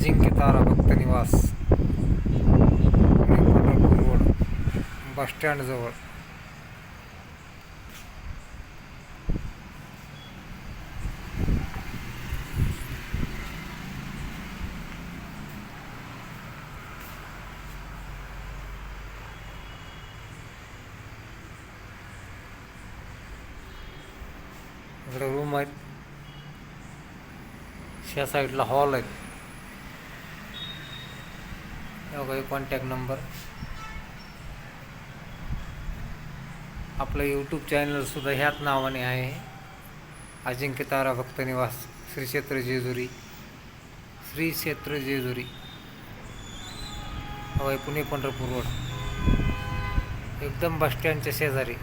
अजिंक्य तारा भक्त निवास Pandharpur road bus stand जवळ. इकडे रूम आहेत, ह्या साईडला हॉल आहेत. बघा कॉन्टॅक्ट नंबर. आपलं यूट्यूब चॅनलसुद्धा ह्याच नावाने आहे, अजिंक्य तारा भक्त निवास श्री क्षेत्र जेजुरी. श्री क्षेत्र जेजुरी हवाई पुणे पंढरपूर रोड, एकदम बस स्टँडच्या शेजारी.